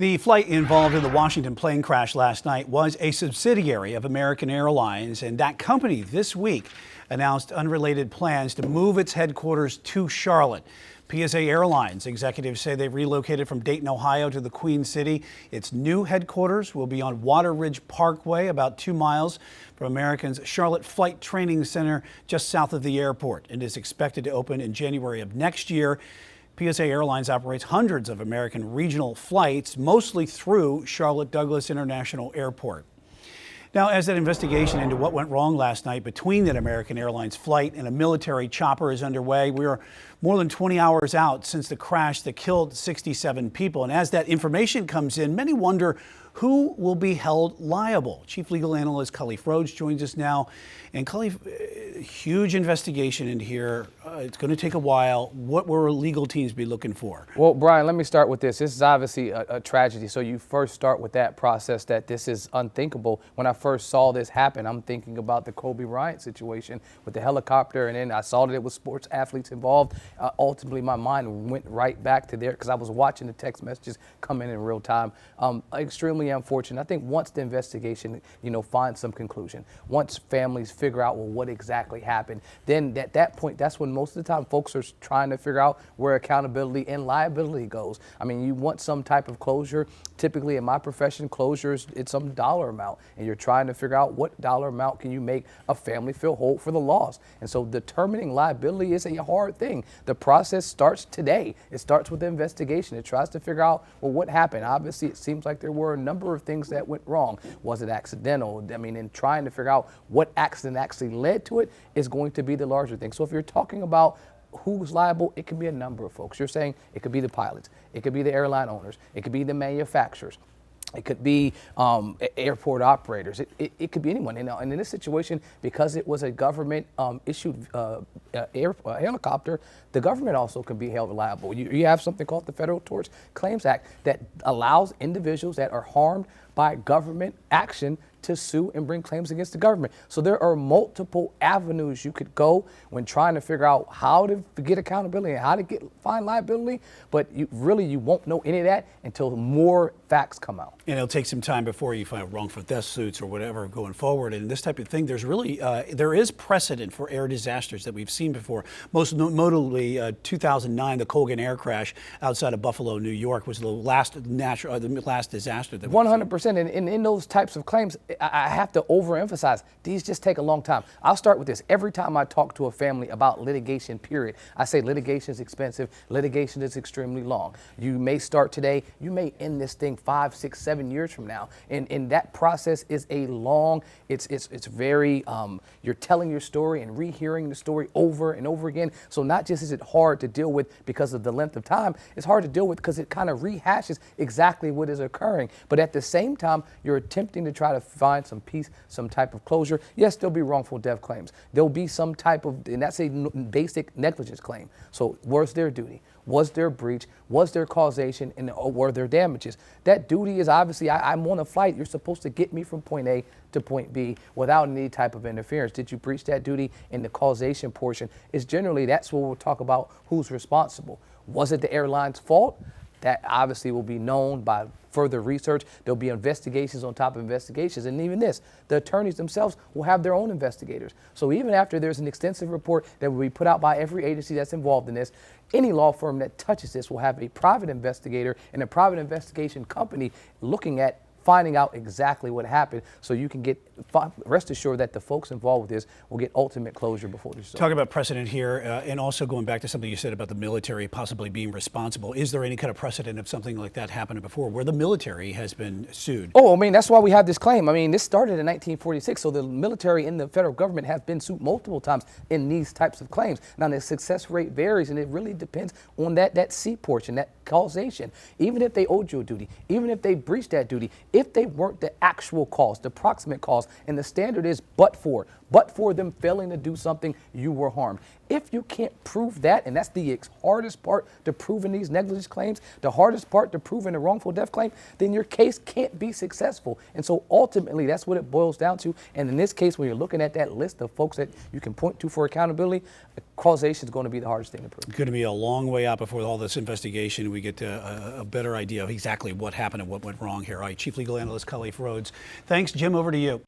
The flight involved in the Washington plane crash last night was a subsidiary of American Airlines, and that company this week announced unrelated plans to move its headquarters to Charlotte. PSA Airlines executives say they've relocated from Dayton, Ohio to the Queen City. Its new headquarters will be on Water Ridge Parkway, about 2 miles from American's Charlotte Flight Training Center, just south of the airport, and is expected to open in January of next year. PSA Airlines operates hundreds of American regional flights, mostly through Charlotte Douglas International Airport. Now, as that investigation into what went wrong last night between that American Airlines flight and a military chopper is underway, we are more than 20 hours out since the crash that killed 67 people. And as that information comes in, many wonder who will be held liable. Chief Legal Analyst Khalif Rhodes joins us now. And Khalif, huge investigation in here. It's going to take a while. What will legal teams be looking for? Well, Brian, let me start with this. This is obviously a tragedy. So you first start with that process that this is unthinkable. When I first saw this happen, I'm thinking about the Kobe Bryant situation with the helicopter, and then I saw that it was sports athletes involved. Ultimately, my mind went right back to there because I was watching the text messages come in real time. Extremely unfortunate. I think once the investigation, finds some conclusion, once families figure out, well, what exactly happened, then at that point, that's when most of the time folks are trying to figure out where accountability and liability goes. I mean, you want some type of closure. Typically in my profession, closures, it's some dollar amount, and you're trying to figure out what dollar amount can you make a family feel whole for the loss. And so determining liability is a hard thing. The process starts today. It starts with the investigation. It tries to figure out, well, what happened? Obviously, it seems like there were a number of things that went wrong. Was it accidental? I mean, in trying to figure out what accident actually led to it is going to be the larger thing. So if you're talking about who's liable, it can be a number of folks. You're saying it could be the pilots, it could be the airline owners, it could be the manufacturers, it could be airport operators. It could be anyone. And in this situation, because it was a government issued helicopter, the government also can be held liable. You have something called the Federal Tort Claims Act that allows individuals that are harmed by government action to sue and bring claims against the government. So there are multiple avenues you could go when trying to figure out how to get accountability and how to find liability, but you won't know any of that until more facts come out. And it'll take some time before you find wrongful death suits or whatever going forward. And this type of thing, there is precedent for air disasters that we've seen before. Most notably, 2009, the Colgan air crash outside of Buffalo, New York, was the last disaster that 100%. And in those types of claims, I have to overemphasize, these just take a long time. I'll start with this. Every time I talk to a family about litigation, period, I say litigation is expensive, litigation is extremely long. You may start today, you may end this thing 5, 6, 7 years from now. And that process is a long, it's very, you're telling your story and rehearing the story over and over again. So not just is it hard to deal with because of the length of time, it's hard to deal with because it kind of rehashes exactly what is occurring. But at the same time, you're attempting to try to find some peace, some type of closure. Yes, there'll be wrongful death claims. There'll be some type of, and that's a basic negligence claim. So was there duty? Was there breach? Was there causation? And were there damages? That duty is obviously, I'm on a flight. You're supposed to get me from point A to point B without any type of interference. Did you breach that duty? And the causation portion is generally, that's what we'll talk about, who's responsible. Was it the airline's fault? That obviously will be known by further research. There'll be investigations on top of investigations. And even this, the attorneys themselves will have their own investigators. So even after there's an extensive report that will be put out by every agency that's involved in this, any law firm that touches this will have a private investigator and a private investigation company looking at finding out exactly what happened, so you can rest assured that the folks involved with this will get ultimate closure before this is over. Talk about precedent here, and also going back to something you said about the military possibly being responsible. Is there any kind of precedent of something like that happening before, where the military has been sued? Oh, I mean, that's why we have this claim. I mean, this started in 1946, so the military and the federal government have been sued multiple times in these types of claims. Now, the success rate varies, and it really depends on that C portion, that causation. Even if they owed you a duty, even if they breached that duty, if they weren't the actual cause, the proximate cause, and the standard is but for but for them failing to do something, you were harmed. If you can't prove that, and that's the hardest part to proving these negligence claims, the hardest part to proving a wrongful death claim, then your case can't be successful. And so ultimately, that's what it boils down to. And in this case, when you're looking at that list of folks that you can point to for accountability, causation is going to be the hardest thing to prove. It's going to be a long way out before all this investigation. We get a better idea of exactly what happened and what went wrong here. All right, Chief Legal Analyst Khalif Rhodes. Thanks, Jim. Over to you.